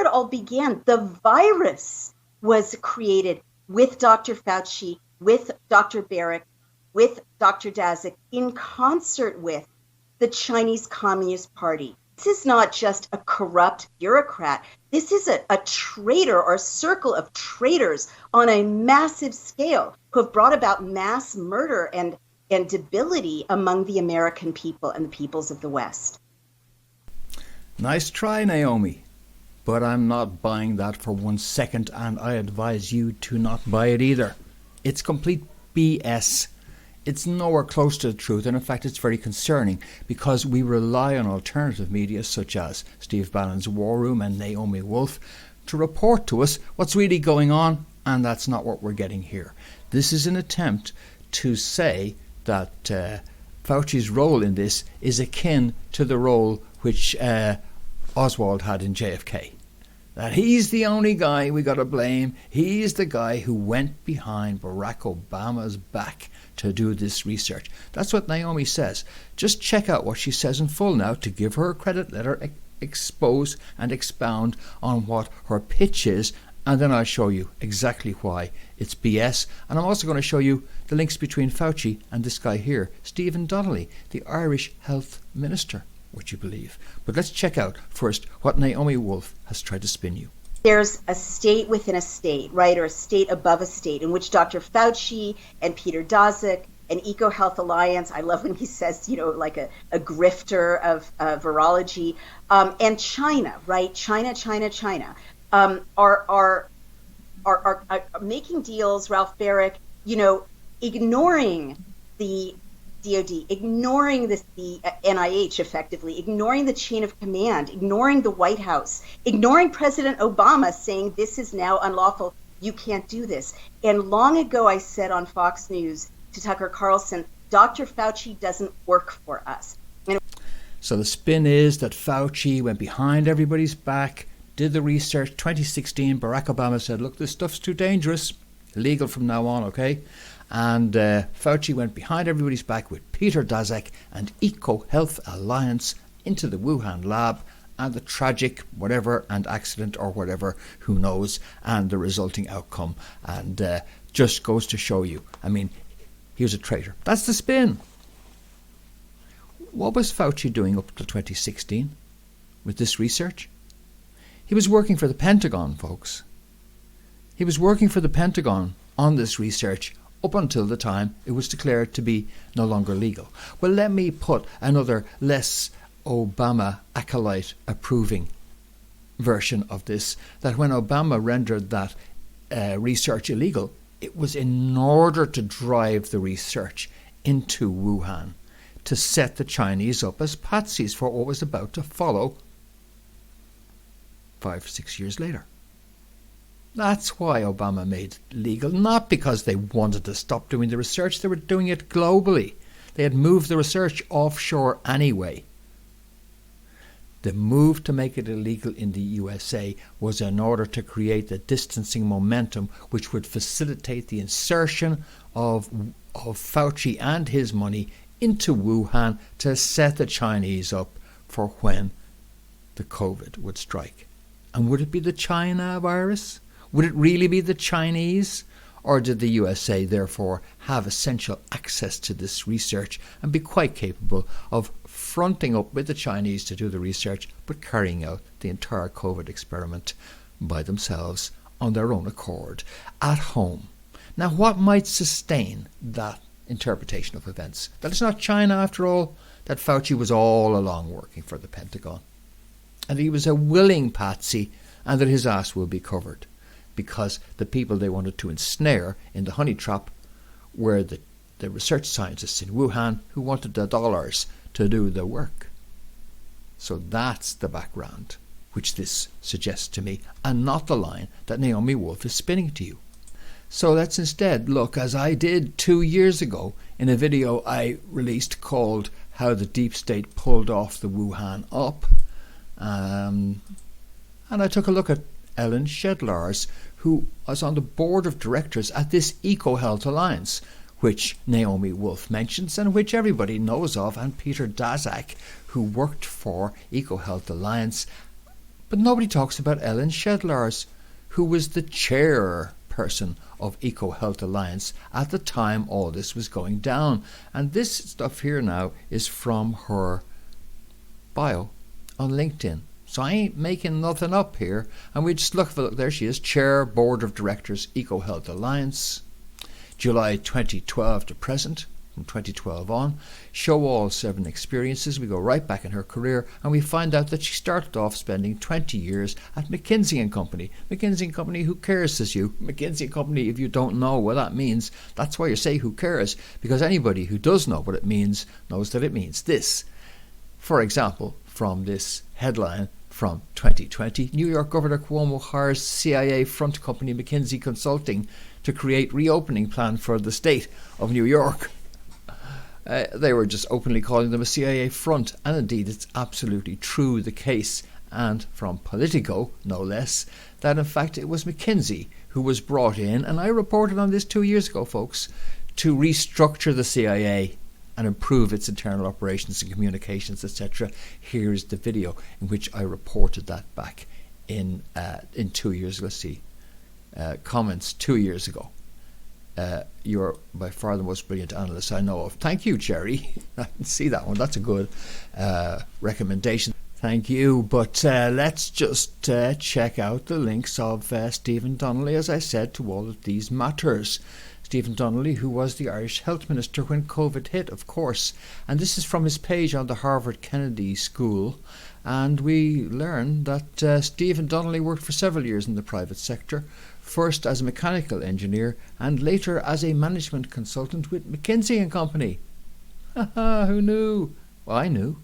it all began. The virus was created with Dr. Fauci, with Dr. Barrick, with Dr. Daszak, in concert with the Chinese Communist Party. This is not just a corrupt bureaucrat. This is a traitor or a circle of traitors on a massive scale who have brought about mass murder and debility among the American people and the peoples of the West. Nice try, Naomi. But I'm not buying that for 1 second, and I advise you to not buy it either. It's complete BS. It's nowhere close to the truth, and in fact it's very concerning because we rely on alternative media such as Steve Bannon's War Room and Naomi Wolf to report to us what's really going on, and that's not what we're getting here. This is an attempt to say that Fauci's role in this is akin to the role which Oswald had in JFK. That he's the only guy we got to blame. He's the guy who went behind Barack Obama's back to do this research. That's what Naomi says. Just check out what she says in full now to give her a credit, let her expose and expound on what her pitch is, and then I'll show you exactly why it's BS. And I'm also going to show you the links between Fauci and this guy here, Stephen Donnelly, the Irish Health Minister, would you believe. But let's check out first what Naomi Wolf has tried to spin you. There's a state within a state, right, or a state above a state, in which Dr. Fauci and Peter Daszak and EcoHealth Alliance, I love when he says, like a grifter of virology, and China, right, China, are making deals, Ralph Barrick, ignoring the DOD, ignoring the NIH effectively, ignoring the chain of command, ignoring the White House, ignoring President Obama saying this is now unlawful, you can't do this. And long ago I said on Fox News to Tucker Carlson, Dr. Fauci doesn't work for us. So the spin is that Fauci went behind everybody's back, did the research. 2016, Barack Obama said, look, this stuff's too dangerous, illegal from now on, okay? And Fauci went behind everybody's back with Peter Daszak and EcoHealth Alliance into the Wuhan lab, and the tragic whatever and accident or whatever, who knows, and the resulting outcome. And just goes to show you, I mean, he was a traitor. That's the spin. What was Fauci doing up till 2016 with this research? He was working for the Pentagon, folks. He was working for the Pentagon on this research up until the time it was declared to be no longer legal. Well, let me put another less Obama acolyte approving version of this, that when Obama rendered that research illegal, it was in order to drive the research into Wuhan, to set the Chinese up as patsies for what was about to follow 5 or 6 years later. That's why Obama made it legal, not because they wanted to stop doing the research. They were doing it globally. They had moved the research offshore anyway. The move to make it illegal in the USA was in order to create the distancing momentum which would facilitate the insertion of Fauci and his money into Wuhan to set the Chinese up for when the COVID would strike. And would it be the China virus? Would it really be the Chinese? Or did the USA therefore have essential access to this research and be quite capable of fronting up with the Chinese to do the research, but carrying out the entire COVID experiment by themselves on their own accord at home? Now, what might sustain that interpretation of events? That it's not China after all, that Fauci was all along working for the Pentagon, and he was a willing patsy, and that his ass will be covered, because the people they wanted to ensnare in the honey trap were the research scientists in Wuhan who wanted the dollars to do the work. So that's the background which this suggests to me, and not the line that Naomi Wolf is spinning to you. So let's instead look, as I did 2 years ago in a video I released called How the Deep State Pulled Off the Wuhan Up, and I took a look at Ellen Shedlars, who was on the board of directors at this EcoHealth Alliance, which Naomi Wolf mentions and which everybody knows of, and Peter Daszak, who worked for EcoHealth Alliance But nobody talks about Ellen Shedlars, who was the chairperson of EcoHealth Alliance at the time all this was going down. And this stuff here now is from her bio on LinkedIn. So I ain't making nothing up here. And we just look there she is, Chair, Board of Directors, EcoHealth Alliance, July 2012 to present. From 2012 on, show all 7 experiences. We go right back in her career and we find out that she started off spending 20 years at McKinsey and Company. McKinsey and Company, who cares, says you. McKinsey and Company, if you don't know what that means, that's why you say who cares, because anybody who does know what it means knows that it means this. For example, from this headline from 2020, New York Governor Cuomo hires CIA front company McKinsey Consulting to create reopening plan for the state of New York. They were just openly calling them a CIA front, and indeed it's absolutely true the case, and from Politico, no less, that in fact it was McKinsey who was brought in, and I reported on this 2 years ago, folks, to restructure the CIA and improve its internal operations and communications, etc. Here's the video in which I reported that back in 2 years. Let's see, comments 2 years ago. You're by far the most brilliant analyst I know of. Thank you, Jerry. I can see that one. That's a good recommendation. Thank you. But let's just check out the links of Stephen Donnelly, as I said, to all of these matters. Stephen Donnelly, who was the Irish Health Minister when COVID hit, of course. And this is from his page on the Harvard Kennedy School. And we learn that Stephen Donnelly worked for several years in the private sector, first as a mechanical engineer and later as a management consultant with McKinsey and Company. Who knew? Well, I knew.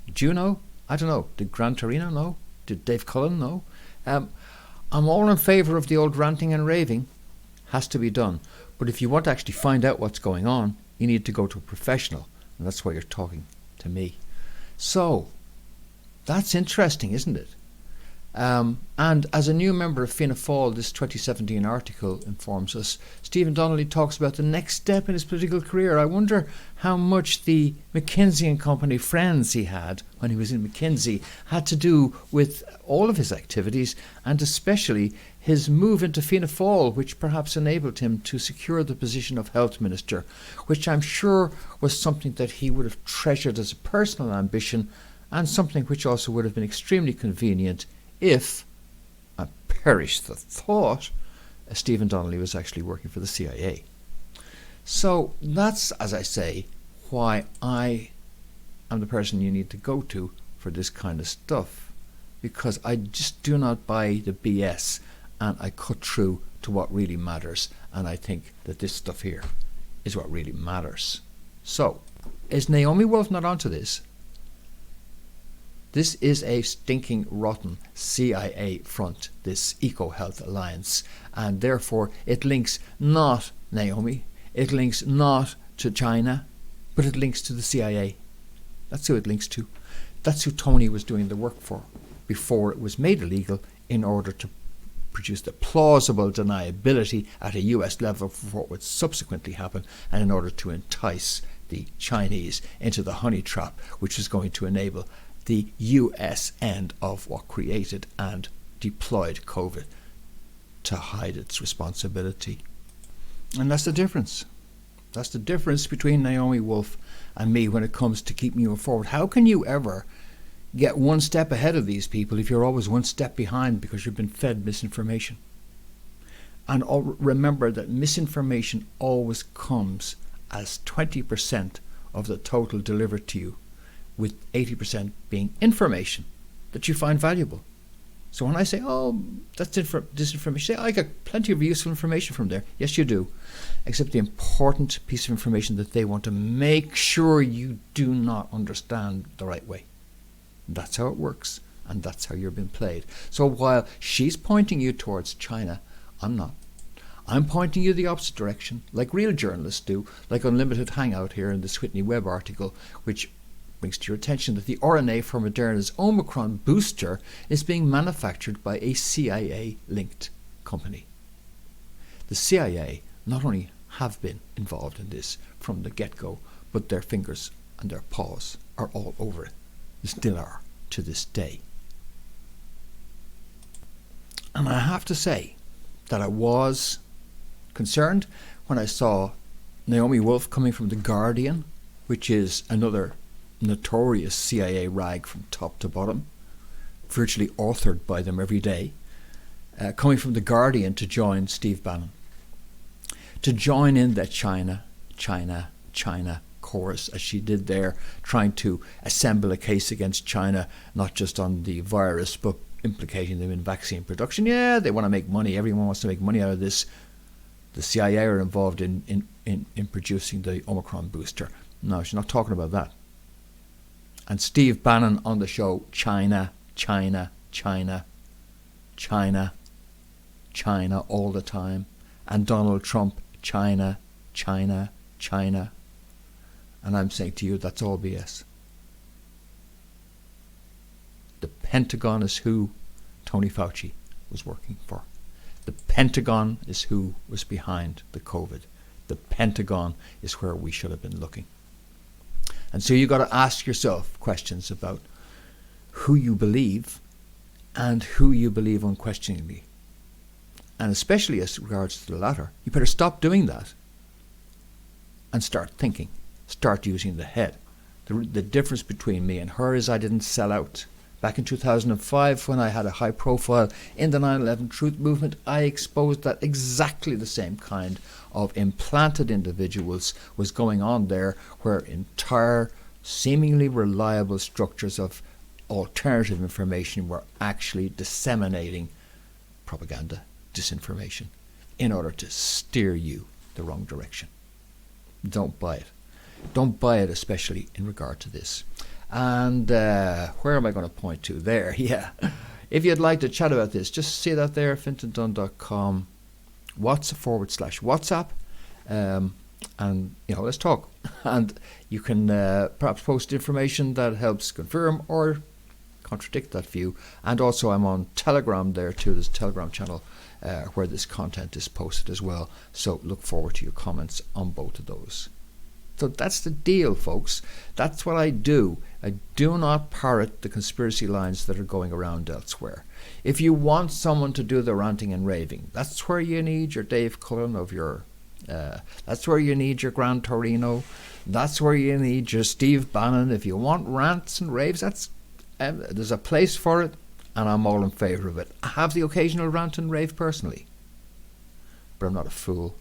Did you know? I don't know. Did Grant Torino know? Did Dave Cullen know? I'm all in favour of the old ranting and raving. Has to be done. But if you want to actually find out what's going on, you need to go to a professional. And that's why you're talking to me. So, that's interesting, isn't it? And as a new member of Fianna Fáil, this 2017 article informs us, Stephen Donnelly talks about the next step in his political career. I wonder how much the McKinsey and Company friends he had when he was in McKinsey had to do with all of his activities, and especially his move into Fianna Fáil, which perhaps enabled him to secure the position of Health Minister, which I'm sure was something that he would have treasured as a personal ambition, and something which also would have been extremely convenient if, I perish the thought, Stephen Donnelly was actually working for the CIA. So that's, as I say, why I am the person you need to go to for this kind of stuff, because I just do not buy the BS, and I cut through to what really matters, and I think that this stuff here is what really matters. So, is Naomi Wolf not onto this? This is a stinking rotten CIA front, this EcoHealth Alliance, and therefore it links not Naomi, it links not to China, but it links to the CIA. That's who it links to. That's who Tony was doing the work for before it was made illegal, in order to produce the plausible deniability at a US level for what would subsequently happen, and in order to entice the Chinese into the honey trap, which was going to enable the US end of what created and deployed COVID to hide its responsibility. And that's the difference. That's the difference between Naomi Wolf and me when it comes to keeping you forward. How can you ever get one step ahead of these people if you're always one step behind because you've been fed misinformation? And remember that misinformation always comes as 20% of the total delivered to you, with 80% being information that you find valuable. So when I say, oh, that's disinformation, say, I got plenty of useful information from there. Yes, you do. Except the important piece of information that they want to make sure you do not understand the right way. That's how it works, and that's how you're being played. So while she's pointing you towards China, I'm not. I'm pointing you the opposite direction, like real journalists do, like Unlimited Hangout here in this Whitney Webb article, which brings to your attention that the RNA for Moderna's Omicron booster is being manufactured by a CIA-linked company. The CIA not only have been involved in this from the get-go, but their fingers and their paws are all over it. They still are to this day. And I have to say that I was concerned when I saw Naomi Wolf coming from The Guardian, which is another notorious CIA rag from top to bottom, virtually authored by them every day, coming from The Guardian to join Steve Bannon, to join in that China chorus, as she did there, trying to assemble a case against China, not just on the virus, but implicating them in vaccine production. Yeah, they want to make money. Everyone wants to make money out of this. The CIA are involved in producing the Omicron booster. No, she's not talking about that. And Steve Bannon on the show, China all the time. And Donald Trump, China. And I'm saying to you, that's all BS. The Pentagon is who Tony Fauci was working for. The Pentagon is who was behind the COVID. The Pentagon is where we should have been looking. And so you've got to ask yourself questions about who you believe and who you believe unquestioningly. And especially as regards to the latter, you better stop doing that and start thinking. Start using the head. The difference between me and her is I didn't sell out. Back in 2005, when I had a high profile in the 9/11 truth movement, I exposed that exactly the same kind of implanted individuals was going on there, where entire, seemingly reliable structures of alternative information were actually disseminating propaganda, disinformation, in order to steer you the wrong direction. Don't buy it. Don't buy it, especially in regard to this. And where am I going to point to? There, yeah. If you'd like to chat about this, just see that there, fintondunn.com, /WhatsApp, and let's talk. And you can perhaps post information that helps confirm or contradict that view. And also, I'm on Telegram there too. There's a Telegram channel where this content is posted as well. So look forward to your comments on both of those. So that's the deal, folks. That's what I do. I do not parrot the conspiracy lines that are going around elsewhere. If you want someone to do the ranting and raving, that's where you need your Dave Cullen of your... that's where you need your Gran Torino. That's where you need your Steve Bannon. If you want rants and raves, there's a place for it, and I'm all in favour of it. I have the occasional rant and rave personally. But I'm not a fool.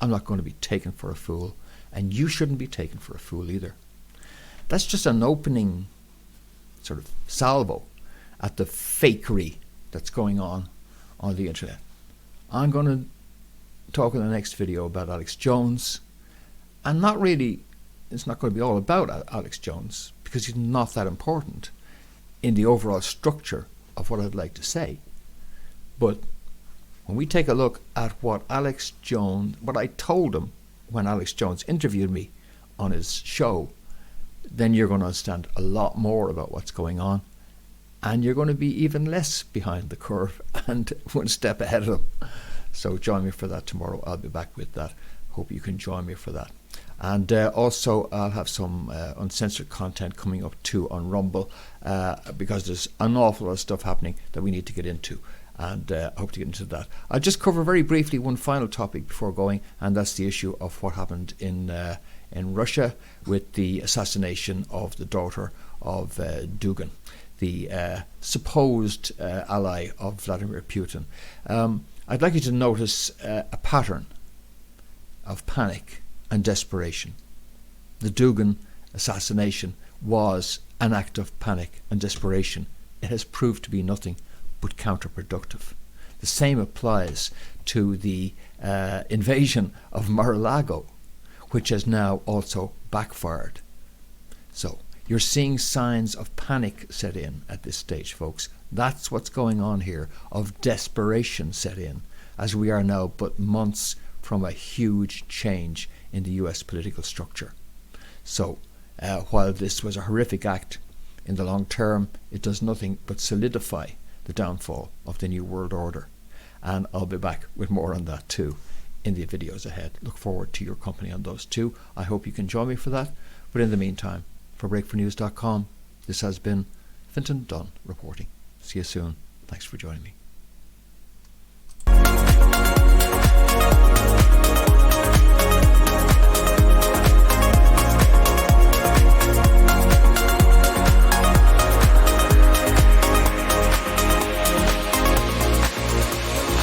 I'm not going to be taken for a fool. And you shouldn't be taken for a fool either. That's just an opening sort of salvo at the fakery that's going on the internet. I'm going to talk in the next video about Alex Jones. And not really, it's not going to be all about Alex Jones, because he's not that important in the overall structure of what I'd like to say. But when we take a look at what I told him when Alex Jones interviewed me on his show, then you're going to understand a lot more about what's going on, and you're going to be even less behind the curve and one step ahead of them. So join me for that tomorrow. I'll be back with that. Hope you can join me for that. And also I'll have some uncensored content coming up too on Rumble, because there's an awful lot of stuff happening that we need to get into. And I hope to get into that. I'll just cover very briefly one final topic before going, and that's the issue of what happened in Russia with the assassination of the daughter of Dugin, the supposed ally of Vladimir Putin. I'd like you to notice a pattern of panic and desperation. The Dugin assassination was an act of panic and desperation. It has proved to be nothing but counterproductive. The same applies to the invasion of Mar-a-Lago, which has now also backfired. So you're seeing signs of panic set in at this stage, folks. That's what's going on here, of desperation set in, as we are now but months from a huge change in the US political structure. So while this was a horrific act, in the long term, it does nothing but solidify the downfall of the New World Order. And I'll be back with more on that too in the videos ahead. Look forward to your company on those too. I hope you can join me for that. But in the meantime, for breakfornews.com, this has been Fintan Dunn reporting. See you soon. Thanks for joining me.